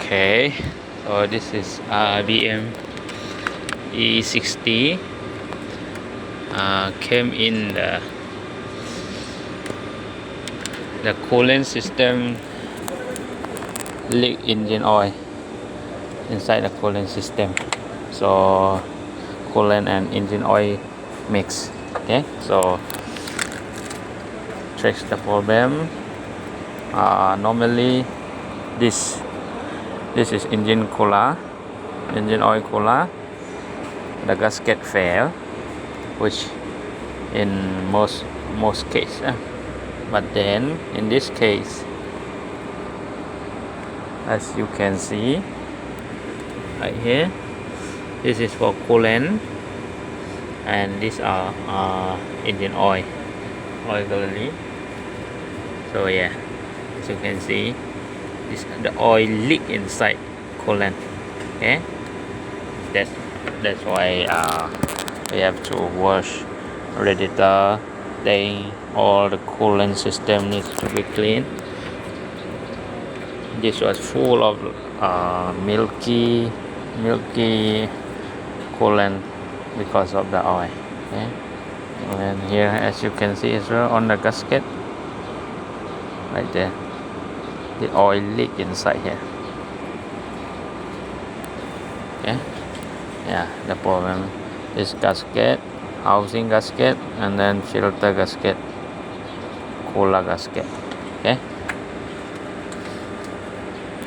Okay, so this is BMW E60. Came in the coolant system leak engine oil inside the coolant system. So coolant and engine oil mix. Okay, so check the problem. Normally this is engine oil cooler. The gasket fail, which in most cases, but then in this case, as you can see right here, this is for coolant and these are engine oil gallery. So yeah, as you can see, the oil leak inside coolant. Okay, that's why we have to wash radiator. All the coolant system needs to be cleaned. This was full of milky coolant because of the oil. Okay, and here, as you can see as well, on the gasket right there, the oil leak inside here. Okay, yeah, the problem is gasket, housing gasket, and then filter gasket, cooler gasket. Okay.